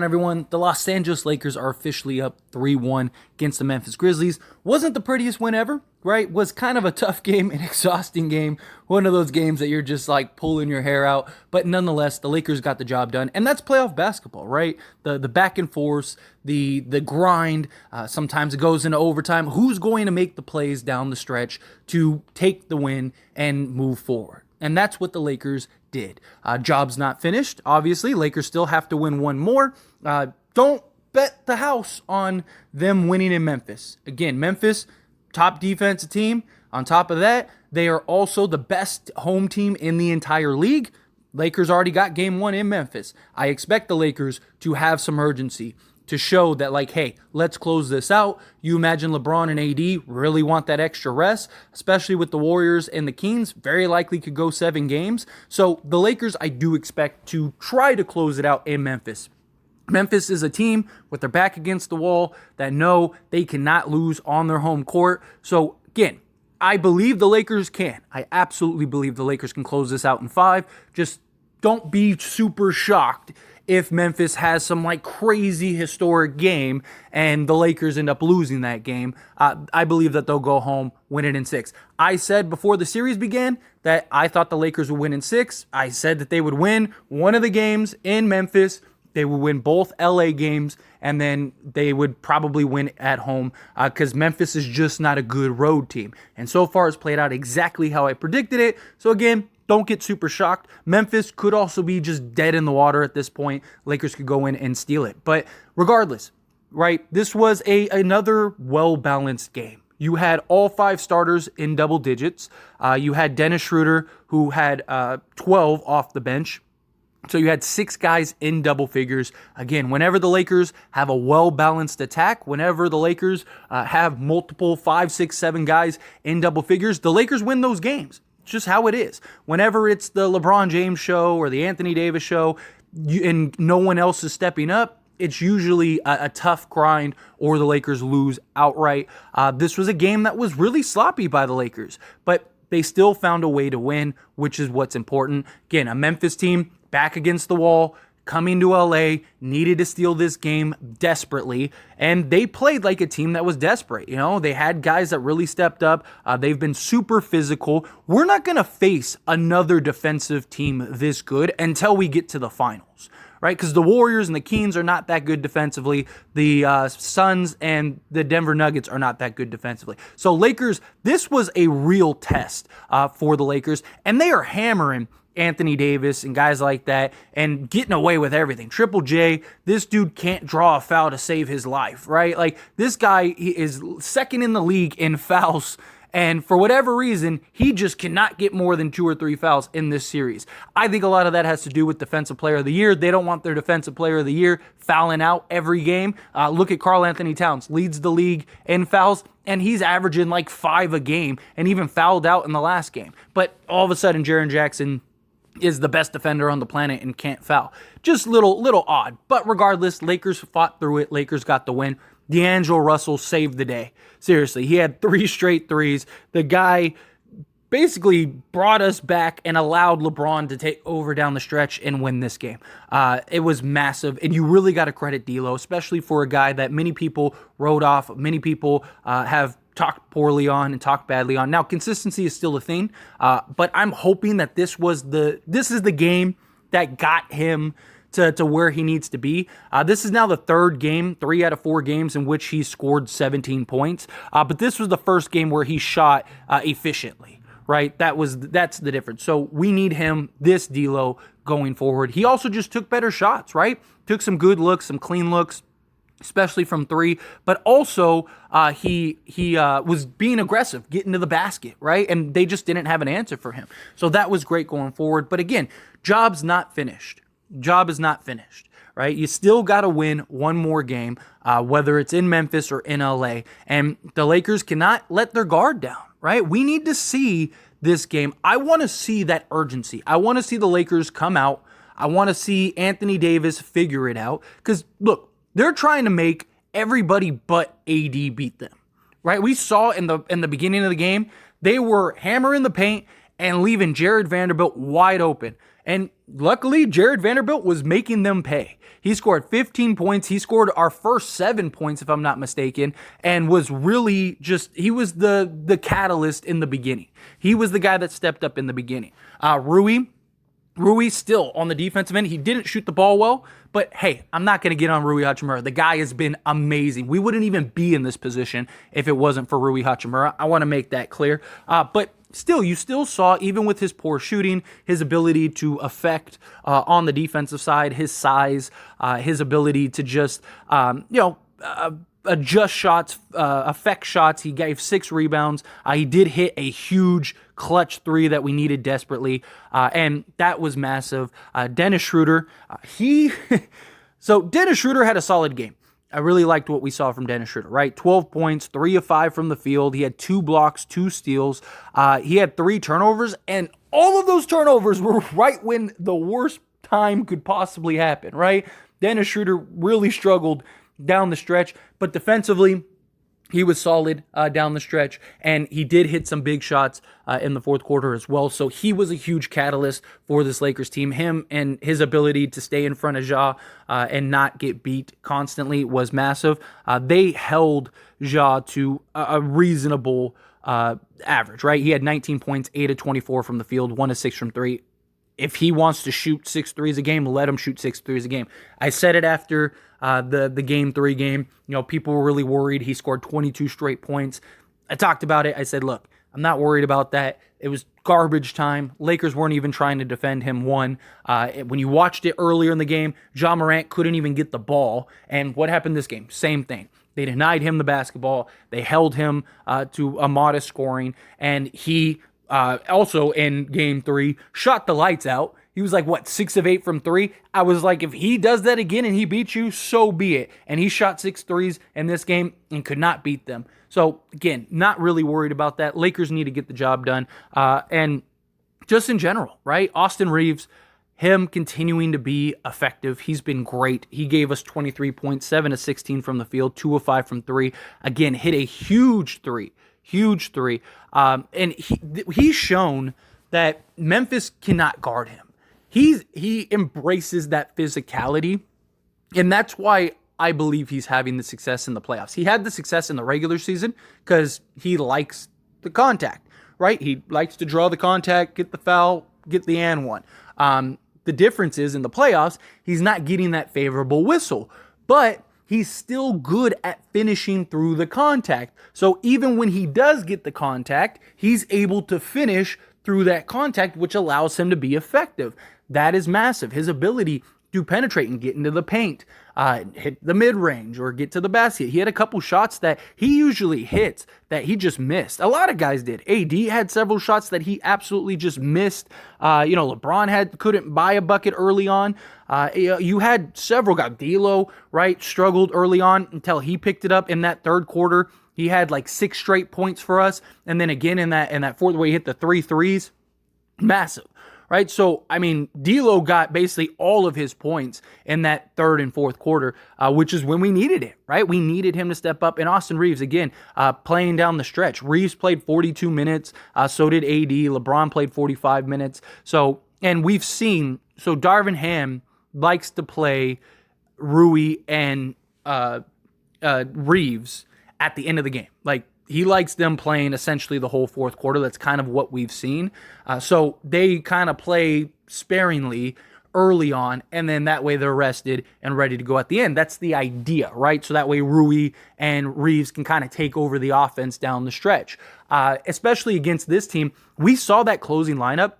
Everyone, the Los Angeles Lakers are officially up 3-1 against the Memphis Grizzlies. Wasn't the prettiest win ever, right? Was kind of a tough game, an exhausting game, one of those games that you're just like pulling your hair out, but nonetheless, the Lakers got the job done, and that's playoff basketball, right? The back and forth, the grind, sometimes it goes into overtime. Who's going to make the plays down the stretch to take the win and move forward? And that's what the Lakers did. Job's not finished, obviously. Lakers still have to win one more. Don't bet the house on them winning in Memphis. Again, Memphis, top defensive team. On top of that, they are also the best home team in the entire league. Lakers already got game one in Memphis. I expect the Lakers to have some urgency to show that, like, hey, let's close this out. You imagine LeBron and AD really want that extra rest, especially with the Warriors and the Kings, very likely could go 7 games. So the Lakers, I do expect to try to close it out in Memphis. Memphis is a team with their back against the wall that know they cannot lose on their home court. So again, I believe the Lakers can. I absolutely believe the Lakers can close this out in 5. Just don't be super shocked if Memphis has some like crazy historic game and the Lakers end up losing that game. I believe that they'll go home, win it in 6. I said before the series began that I thought the Lakers would win in 6. I said that they would win one of the games in Memphis. They would win both LA games, and then they would probably win at home because Memphis is just not a good road team. And so far, it's played out exactly how I predicted it. So again, don't get super shocked. Memphis could also be just dead in the water at this point. Lakers could go in and steal it. But regardless, right, this was another well-balanced game. You had all 5 starters in double digits. You had Dennis Schroeder, who had 12 off the bench. So you had 6 guys in double figures. Again, whenever the Lakers have a well-balanced attack, whenever the Lakers have multiple 5, 6, 7 guys in double figures, the Lakers win those games. It's just how it is. Whenever it's the LeBron James show or the Anthony Davis show and no one else is stepping up, it's usually a tough grind or the Lakers lose outright. This was a game that was really sloppy by the Lakers, but they still found a way to win, which is what's important. Again, a Memphis team back against the wall, coming to LA, needed to steal this game desperately, and they played like a team that was desperate. You know, they had guys that really stepped up. They've been super physical. We're not going to face another defensive team this good until we get to the finals, right? Because the Warriors and the Kings are not that good defensively. The Suns and the Denver Nuggets are not that good defensively. So Lakers, this was a real test for the Lakers, and they are hammering Anthony Davis and guys like that and getting away with everything. Triple J, this dude can't draw a foul to save his life, right? Like, this guy, he is second in the league in fouls, and for whatever reason, he just cannot get more than 2 or 3 fouls in this series. I think a lot of that has to do with Defensive Player of the Year. They don't want their Defensive Player of the Year fouling out every game. Look at Karl Anthony Towns, leads the league in fouls, and he's averaging like 5 a game and even fouled out in the last game. But all of a sudden, Jaren Jackson is the best defender on the planet and can't foul. Just little odd. But regardless, Lakers fought through it. Lakers got the win. D'Angelo Russell saved the day. Seriously, he had 3 straight threes. The guy basically brought us back and allowed LeBron to take over down the stretch and win this game. It was massive, and you really got to credit D'Lo, especially for a guy that many people wrote off, many people have talked poorly on and talked badly on. Now, consistency is still a thing, but I'm hoping that this is the game that got him to where he needs to be. This is now the 3rd game, 3 out of 4 games in which he scored 17 points. But this was the first game where he shot efficiently, right? That's the difference. So we need him, this D'Lo, going forward. He also just took better shots, right? Took some good looks, some clean looks, especially from 3, but also he was being aggressive, getting to the basket, right? And they just didn't have an answer for him. So that was great going forward. But again, job's not finished. Job is not finished, right? You still got to win one more game, whether it's in Memphis or in LA. And the Lakers cannot let their guard down, right? We need to see this game. I want to see that urgency. I want to see the Lakers come out. I want to see Anthony Davis figure it out. Because, look, they're trying to make everybody but AD beat them, right? We saw in the beginning of the game, they were hammering the paint and leaving Jared Vanderbilt wide open. And luckily, Jared Vanderbilt was making them pay. He scored 15 points. He scored our first 7 points, if I'm not mistaken, and was really he was the catalyst in the beginning. He was the guy that stepped up in the beginning. Rui still on the defensive end. He didn't shoot the ball well, but hey, I'm not going to get on Rui Hachimura. The guy has been amazing. We wouldn't even be in this position if it wasn't for Rui Hachimura. I want to make that clear. But still, you still saw, even with his poor shooting, his ability to affect on the defensive side, his size, his ability to just, adjust shots, affect shots. He gave 6 rebounds. He did hit a huge clutch 3 that we needed desperately, and that was massive. Dennis Schroeder, so Dennis Schroeder had a solid game. I really liked what we saw from Dennis Schroeder, right? 12 points, 3 of 5 from the field. He had 2 blocks, 2 steals. He had 3 turnovers, and all of those turnovers were right when the worst time could possibly happen, right? Dennis Schroeder really struggled down the stretch, but defensively, he was solid down the stretch, and he did hit some big shots in the fourth quarter as well. So he was a huge catalyst for this Lakers team. Him and his ability to stay in front of Ja and not get beat constantly was massive. They held Ja to a reasonable average, right? He had 19 points, 8 of 24 from the field, 1 of 6 from 3. If he wants to shoot 6 threes a game, let him shoot 6 threes a game. I said it after the game 3 game. People were really worried. He scored 22 straight points. I talked about it. I said, look, I'm not worried about that. It was garbage time. Lakers weren't even trying to defend him. When you watched it earlier in the game, Ja Morant couldn't even get the ball. And what happened this game? Same thing. They denied him the basketball. They held him to a modest scoring. And he also in game 3 shot the lights out. He was like, 6 of 8 from 3? I was like, if he does that again and he beats you, so be it. And he shot 6 threes in this game and could not beat them. So, again, not really worried about that. Lakers need to get the job done. And just in general, right? Austin Reeves, him continuing to be effective. He's been great. He gave us 23 points, 7 of 16 from the field, 2 of 5 from 3. Again, hit a huge 3. Huge 3. And he's shown that Memphis cannot guard him. He embraces that physicality, and that's why I believe he's having the success in the playoffs. He had the success in the regular season because he likes the contact, right? He likes to draw the contact, get the foul, get the and one. The difference is in the playoffs, he's not getting that favorable whistle, but he's still good at finishing through the contact. So even when he does get the contact, he's able to finish through that contact, which allows him to be effective. That is massive. His ability to penetrate and get into the paint, hit the mid-range or get to the basket. He had a couple shots that he usually hits that he just missed. A lot of guys did. AD had several shots that he absolutely just missed. LeBron couldn't buy a bucket early on. You had several guys. D'Lo, right, struggled early on until he picked it up in that third quarter. He had 6 straight points for us. And then again in that fourth where he hit the 3 threes. Massive. Right, so, D'Lo got basically all of his points in that third and fourth quarter, which is when we needed it, right? We needed him to step up. And Austin Reeves, again, playing down the stretch. Reeves played 42 minutes, so did AD. LeBron played 45 minutes. So, and we've seen, Darvin Ham likes to play Rui and Reeves at the end of the game. He likes them playing essentially the whole fourth quarter. That's kind of what we've seen. So they kind of play sparingly early on, and then that way they're rested and ready to go at the end. That's the idea, right? So that way Rui and Reeves can kind of take over the offense down the stretch. Especially against this team, we saw that closing lineup,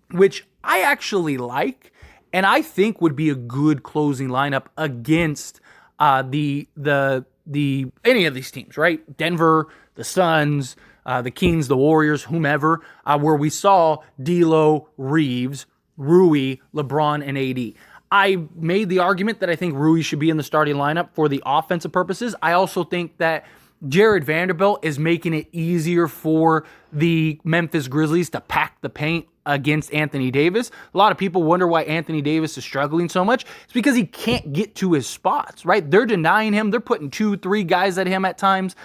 which I actually like, and I think would be a good closing lineup against any of these teams, right? Denver, the Suns, the Kings, the Warriors, whomever, where we saw D'Lo, Reeves, Rui, LeBron, and AD. I made the argument that I think Rui should be in the starting lineup for the offensive purposes. I also think that Jared Vanderbilt is making it easier for the Memphis Grizzlies to pack the paint against Anthony Davis. A lot of people wonder why Anthony Davis is struggling so much. It's because he can't get to his spots, right? They're denying him. They're putting 2-3 guys at him at times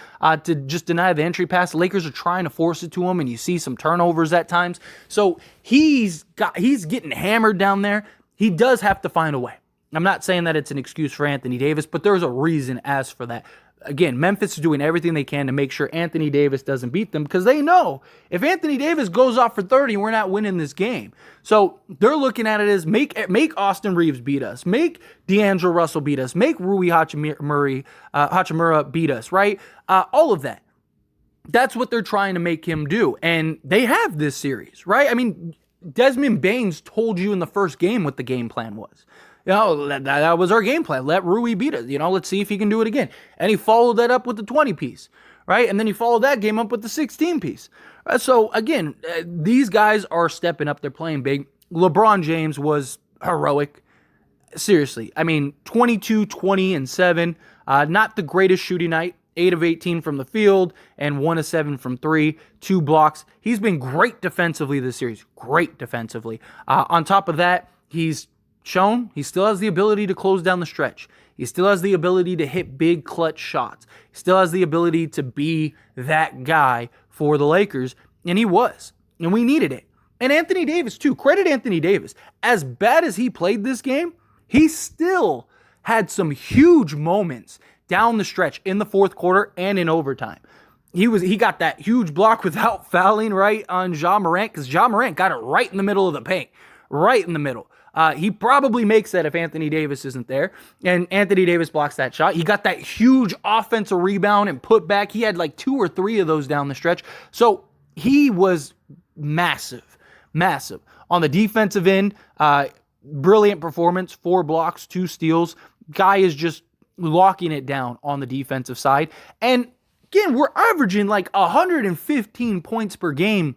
to just deny the entry pass. The Lakers are trying to force it to him, and you see some turnovers at times. So he's getting hammered down there. He does have to find a way. I'm not saying that it's an excuse for Anthony Davis, but there's a reason as for that. Again, Memphis is doing everything they can to make sure Anthony Davis doesn't beat them because they know if Anthony Davis goes off for 30, we're not winning this game. So they're looking at it as make Austin Reeves beat us, make D'Angelo Russell beat us, make Rui Hachimura beat us, right? All of that. That's what they're trying to make him do. And they have this series, right? I mean, Desmond Baines told you in the first game what the game plan was. That was our game plan. Let Rui beat us. Let's see if he can do it again. And he followed that up with the 20-piece, right? And then he followed that game up with the 16-piece. So, again, these guys are stepping up. They're playing big. LeBron James was heroic. Seriously. I mean, 22, 20, and 7. Not the greatest shooting night. 8 of 18 from the field and 1 of 7 from 3. 2 blocks. He's been great defensively this series. Great defensively. On top of that, he's shown he still has the ability to close down the stretch. He still has the ability to hit big clutch shots. He still has the ability to be that guy for the Lakers, and he was. And we needed it. And Anthony Davis, too. Credit Anthony Davis. As bad as he played this game, he still had some huge moments down the stretch in the fourth quarter and in overtime. He got that huge block without fouling, right, on Ja Morant, because Ja Morant got it right in the middle of the paint. Right in the middle. He probably makes that if Anthony Davis isn't there. And Anthony Davis blocks that shot. He got that huge offensive rebound and put back. He had like 2 or 3 of those down the stretch. So he was massive. Massive. On the defensive end, brilliant performance. 4 blocks, 2 steals. Guy is just locking it down on the defensive side. And again, we're averaging like 115 points per game,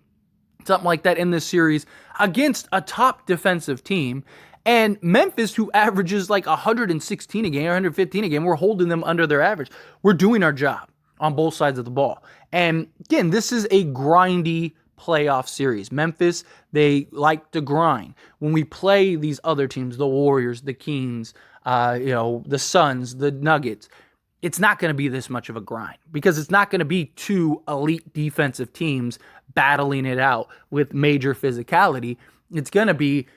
something like that in this series against a top defensive team. And Memphis, who averages like 116 a game, 115 a game, we're holding them under their average. We're doing our job on both sides of the ball. And again, this is a grindy playoff series. Memphis, they like to grind. When we play these other teams, the Warriors, the Kings, the Suns, the Nuggets, it's not going to be this much of a grind because it's not going to be 2 elite defensive teams battling it out with major physicality. It's going to be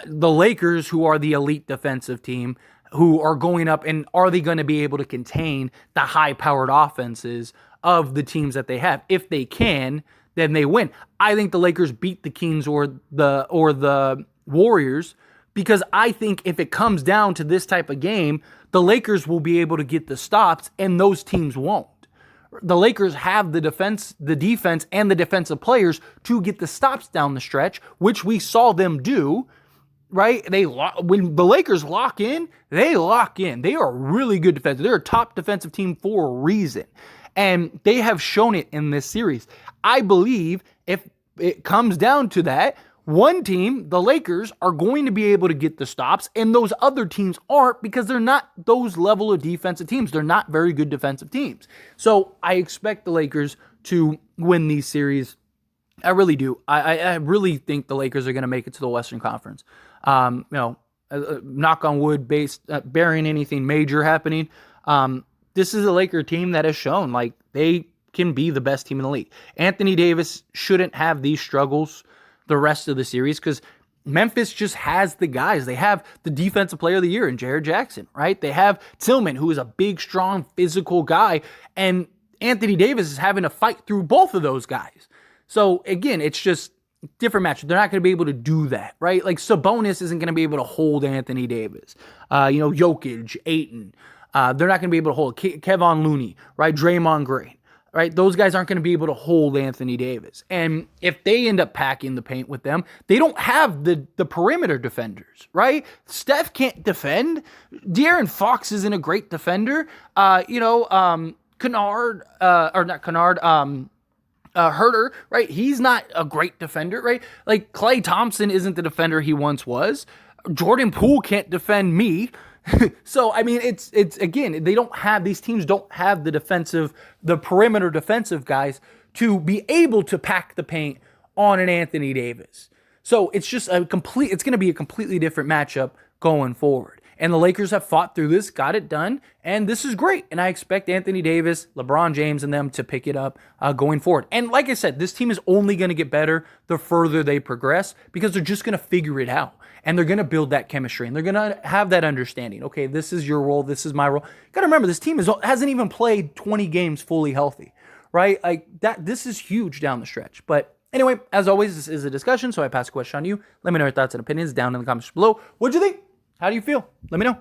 the Lakers, who are the elite defensive team, who are going up, and are they going to be able to contain the high-powered offenses of the teams that they have? If they can, then they win. I think the Lakers beat the Kings or the Warriors because I think if it comes down to this type of game, the Lakers will be able to get the stops and those teams won't. The Lakers have the defense, and the defensive players to get the stops down the stretch, which we saw them do, right? When the Lakers lock in, they lock in. They are really good defense. They're a top defensive team for a reason, and they have shown it in this series. I believe if it comes down to that, one team, the Lakers, are going to be able to get the stops, and those other teams aren't because they're not those level of defensive teams. They're not very good defensive teams. So I expect the Lakers to win these series. I really do. I really think the Lakers are going to make it to the Western Conference. Knock on wood, bearing anything major happening. This is a Laker team that has shown like they can be the best team in the league. Anthony Davis shouldn't have these struggles the rest of the series because Memphis just has the guys. They have the defensive player of the year in Jared Jackson, right? They have Tillman, who is a big, strong, physical guy, and Anthony Davis is having to fight through both of those guys. So again, it's just different matchup. They're not going to be able to do that, right? Like Sabonis isn't going to be able to hold Anthony Davis. Jokic, Ayton. They're not going to be able to hold Kevon Looney, right? Draymond Green. Right, those guys aren't going to be able to hold Anthony Davis. And if they end up packing the paint with them, they don't have the perimeter defenders, right? Steph can't defend. De'Aaron Fox isn't a great defender. Herter, right? He's not a great defender, right? Like Klay Thompson isn't the defender he once was. Jordan Poole can't defend me. So, I mean, it's again, these teams don't have the perimeter defensive guys to be able to pack the paint on an Anthony Davis. So it's just it's going to be a completely different matchup going forward. And the Lakers have fought through this, got it done, and this is great. And I expect Anthony Davis, LeBron James, and them to pick it up going forward. And like I said, this team is only going to get better the further they progress because they're just going to figure it out. And they're going to build that chemistry, and they're going to have that understanding. Okay, this is your role, this is my role. You got to remember, this team hasn't even played 20 games fully healthy, right? Like that. This is huge down the stretch. But anyway, as always, this is a discussion, so I pass the question on to you. Let me know your thoughts and opinions down in the comments below. What'd you think? How do you feel? Let me know.